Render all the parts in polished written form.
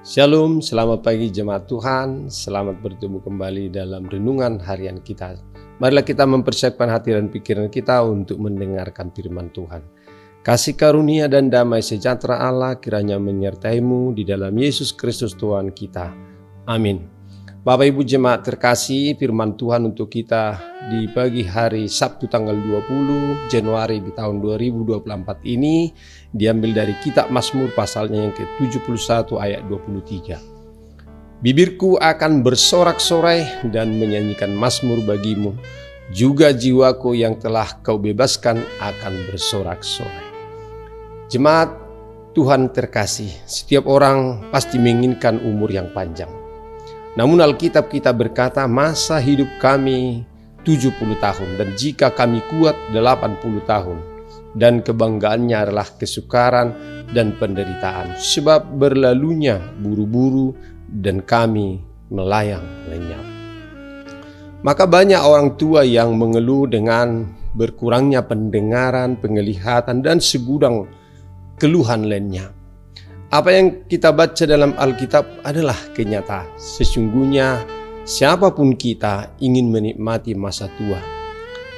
Shalom, selamat pagi jemaat Tuhan. Selamat bertemu kembali dalam renungan harian kita. Marilah kita mempersiapkan hati dan pikiran kita untuk mendengarkan firman Tuhan. Kasih karunia dan damai sejahtera Allah kiranya menyertaimu di dalam Yesus Kristus Tuhan kita. Amin. Bapak Ibu jemaat terkasih, firman Tuhan untuk kita di pagi hari Sabtu tanggal 20 Januari di tahun 2024 ini diambil dari kitab Mazmur pasalnya yang ke-71 ayat 23. Bibirku akan bersorak-sorai dan menyanyikan mazmur bagimu, juga jiwaku yang telah kau bebaskan akan bersorak-sorai. Jemaat Tuhan terkasih, setiap orang pasti menginginkan umur yang panjang. Namun Alkitab kita berkata masa hidup kami 70 tahun dan jika kami kuat 80 tahun. Dan kebanggaannya adalah kesukaran dan penderitaan. Sebab berlalunya buru-buru dan kami melayang lenyap. Maka banyak orang tua yang mengeluh dengan berkurangnya pendengaran, penglihatan dan segudang keluhan lainnya. Apa yang kita baca dalam Alkitab adalah kenyataan. Sesungguhnya siapapun kita ingin menikmati masa tua.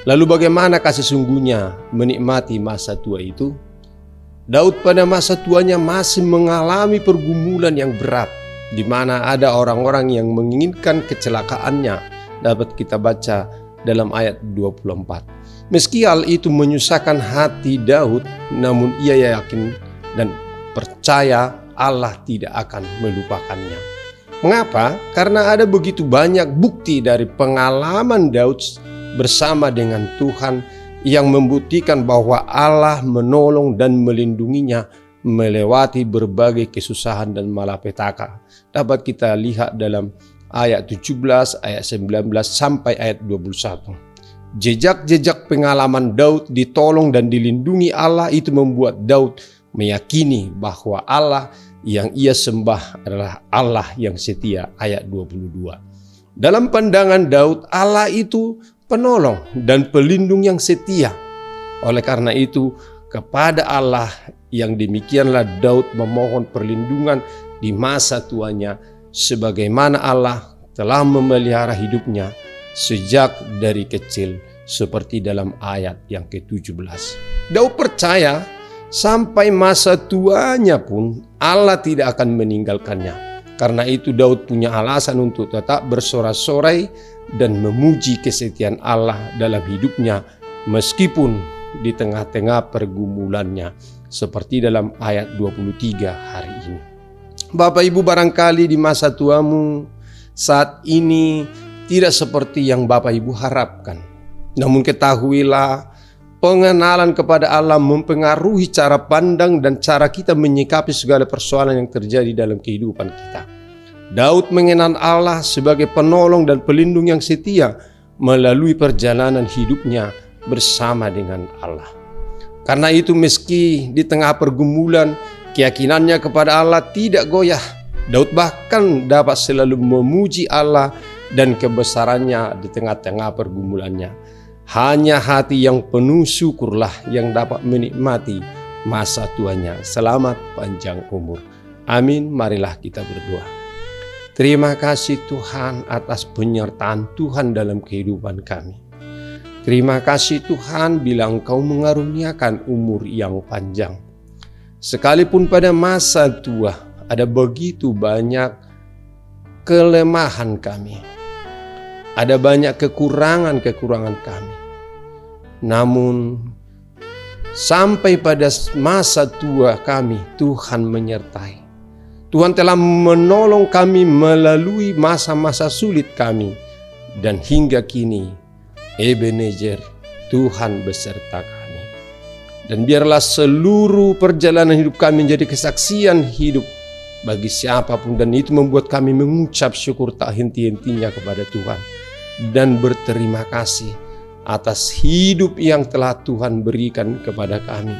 Lalu bagaimanakah sesungguhnya menikmati masa tua itu? Daud pada masa tuanya masih mengalami pergumulan yang berat, di mana ada orang-orang yang menginginkan kecelakaannya. Dapat kita baca dalam ayat 24. Meski hal itu menyusahkan hati Daud, namun ia yakin dan percaya Allah tidak akan melupakannya. Mengapa? Karena ada begitu banyak bukti dari pengalaman Daud bersama dengan Tuhan yang membuktikan bahwa Allah menolong dan melindunginya melewati berbagai kesusahan dan malapetaka. Dapat kita lihat dalam ayat 17, ayat 19 sampai ayat 21. Jejak-jejak pengalaman Daud ditolong dan dilindungi Allah itu membuat Daud meyakini bahwa Allah yang ia sembah adalah Allah yang setia. Ayat 22. Dalam pandangan Daud, Allah itu penolong dan pelindung yang setia. Oleh karena itu, kepada Allah yang demikianlah Daud memohon perlindungan di masa tuanya, sebagaimana Allah telah memelihara hidupnya sejak dari kecil, seperti dalam ayat yang ke-17. Daud percaya sampai masa tuanya pun Allah tidak akan meninggalkannya. Karena itu Daud punya alasan untuk tetap bersorak-sorai dan memuji kesetiaan Allah dalam hidupnya meskipun di tengah-tengah pergumulannya, seperti dalam ayat 23 hari ini. Bapak Ibu, barangkali di masa tuamu saat ini tidak seperti yang Bapak Ibu harapkan. Namun ketahuilah, pengenalan kepada Allah mempengaruhi cara pandang dan cara kita menyikapi segala persoalan yang terjadi dalam kehidupan kita. Daud mengenal Allah sebagai penolong dan pelindung yang setia melalui perjalanan hidupnya bersama dengan Allah. Karena itu meski di tengah pergumulan, keyakinannya kepada Allah tidak goyah. Daud bahkan dapat selalu memuji Allah dan kebesarannya di tengah-tengah pergumulannya. Hanya hati yang penuh syukurlah yang dapat menikmati masa tuanya. Selamat panjang umur. Amin. Marilah kita berdoa. Terima kasih Tuhan atas penyertaan Tuhan dalam kehidupan kami. Terima kasih Tuhan bila Engkau mengaruniakan umur yang panjang. Sekalipun pada masa tua ada begitu banyak kelemahan kami. Ada banyak kekurangan-kekurangan kami. Namun sampai pada masa tua kami Tuhan menyertai. Tuhan telah menolong kami melalui masa-masa sulit kami. Dan hingga kini Ebenezer, Tuhan beserta kami. Dan biarlah seluruh perjalanan hidup kami menjadi kesaksian hidup bagi siapapun. Dan itu membuat kami mengucap syukur tak henti-hentinya kepada Tuhan dan berterima kasih atas hidup yang telah Tuhan berikan kepada kami.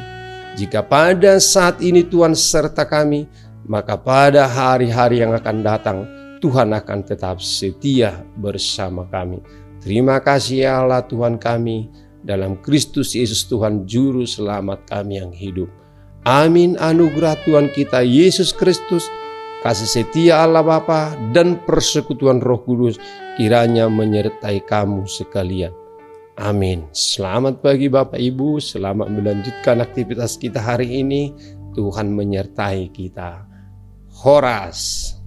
Jika pada saat ini Tuhan serta kami, maka pada hari-hari yang akan datang Tuhan akan tetap setia bersama kami. Terima kasih ya Allah Tuhan kami, dalam Kristus Yesus Tuhan Juru Selamat kami yang hidup. Amin. Anugerah Tuhan kita Yesus Kristus, kasih setia Allah Bapa, dan persekutuan Roh Kudus kiranya menyertai kamu sekalian. Amin. Selamat pagi Bapak Ibu, selamat melanjutkan aktivitas kita hari ini. Tuhan menyertai kita. Horas.